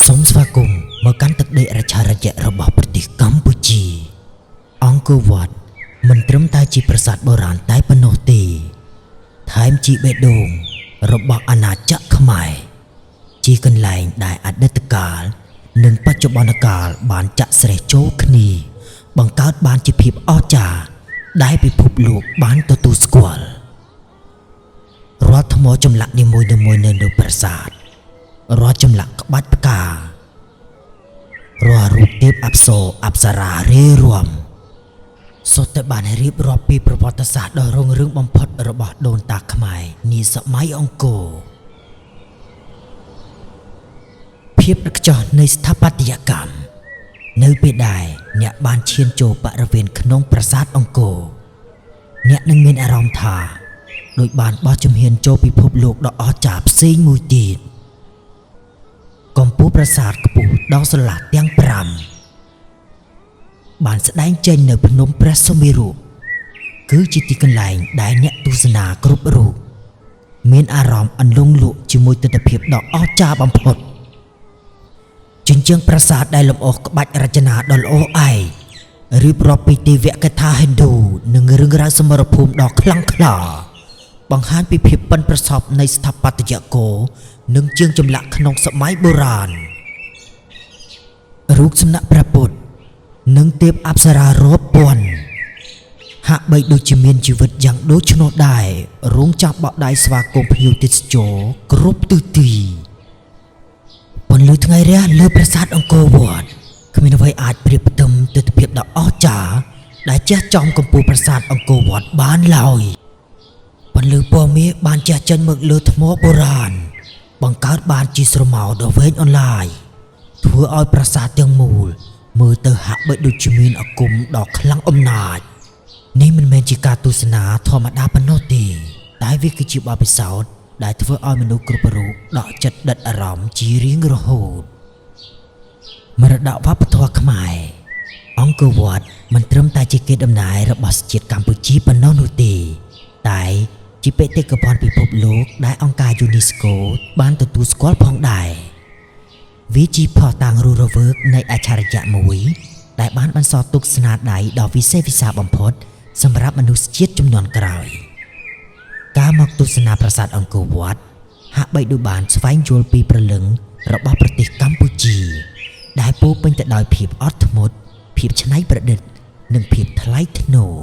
សូមស្វាគមន៍មកកាន់ទឹកដីរាជារយៈរបស់ប្រទេសកម្ពុជាអង្គរវត្តមិនត្រឹមតែជាប្រាសាទបុរាណតែប៉ុណ្ណោះទេថែមជាបេះដូងរបស់អាណាចក្រខ្មែរជាកន្លែងដែលអតីតកាលនិងបច្ចុប្បន្នកាលបានចាក់ស្រេះចូលគ្នាបង្កើតបានជាភាពអស្ចារ្យដែលពិភពលោកបានទទួលស្គាល់រាល់ថ្មចម្លាក់នីមួយៗនៅលើប្រាសាទរាល់ចម្លាក់ក្បាច់ផ្ការាល់រូបទេពអប្សរអប្សរារេរាំសុទ្ធតែបានរៀបរាប់ពីប្រវត្តិសាស្ត្រដ៏រុងរឿងបំផុតរបស់ដូនតាខ្មែរនាសម័យអង្គរភាពរឹកខ្ចោះនៃស្ថាបត្យកម្មនៅពេលដែលអ្នកបានឈានចូលបរិវេណក្នុងប្រាសាទអង្គរអ្នកនឹងមានអារម្មណ៍ថាដូចបានបោះជំហានចូលពិភពលោកដ៏អស្ចារ្យផ្សេងមួយទៀតកម្ពស់ប្រាសាទខ្ពស់ដល់ស្រឡះទាំង5បានស្ដែងចេញនៅភ្នំព្រះសុមេរុគឺជាទីកន្លែងដែលអ្នកទស្សនាគ្រប់រូបមានអារម្មណ៍អន្លង់លក់ជាមួយទិដ្ឋភាពដ៏អស្ចារ្យបំផុតជញ្ជាំងប្រាសាទដែលលម្អក្បាច់រចនាដ៏ល្អឯករៀបរាប់ពីទេវកថាហិណ្ឌូនិងរឿងរ៉ាវសមរភូមិដ៏ខ្លាំងក្លាបង្ហាញពីភាពប៉ិនប្រសប់នៃស្ថាបត្យករនិងជាងចម្លាក់ក្នុងសម័យបុរាណរូបសំណាកព្រះពុទ្ធនិងទេពអប្សរារាប់ពាន់ហាក់បីដូចជាមានជីវិតយ៉ាងដូច្នោះដែររងចាំបក់ដៃស្វាគមន៍ភ្ញៀវទេសចរគ្រប់ទិសទីពន្លឺថ្ងៃរះលើប្រាសាទអង្គរវត្តគ្មានអ្វីអាចប្រៀបផ្ទឹមទិដ្ឋភាពដ៏អស្ចារ្យដែលជះចំកំពូលប្រាសាទអង្គរវត្តបានឡើយពន្លឺពណ៌មាសបានជះចេញមកលើថ្មបុរាណបង្កើតបានជាស្រមោលដ៏វែងអន្លាយធ្វើឲ្យប្រាសាទទាំងមូលមើលទៅហាក់បីដូចជាមានអាគមដ៏ខ្លាំងអំណាចនេះមិនមែនជាការទស្សនាធម្មតាប៉ុណ្ណោះទេតែវាគឺជាបទពិសោធន៍ដែលធ្វើឲ្យមនុស្សគ្រប់រូបដកចិត្តដិតអារម្មណ៍ជារៀងរហូតមរតកវប្បធម៌ខ្មែរអង្គរវត្តមិនត្រឹមតែជាកេរដំណែលរបស់ជាតិកម្ពុជាប៉ុណ្ណោះនោះទេតែជាបេតិកភណ្ឌពិភពលោកដែលអង្គការ UNESCO បានទទួលស្គាល់ផងដែរវាជាភស្តុតាងរស់រវើកនៃអច្ឆរិយៈមួយដែលបានបន្សល់ទុកស្នាដៃដ៏វិសេសវិសាលបំផុតសម្រាប់មនុស្សជាតិជំនាន់ក្រោយការមកទស្សនាប្រាសាទអង្គរវត្តហាក់បីដូចបានស្វែងយល់ពីព្រលឹងរបស់ប្រទេសកម្ពុជាដែលពោរពេញទៅដោយភាពអត់ធ្មត់ភាពច្នៃប្រឌិតនិងភាពថ្លៃថ្នូរ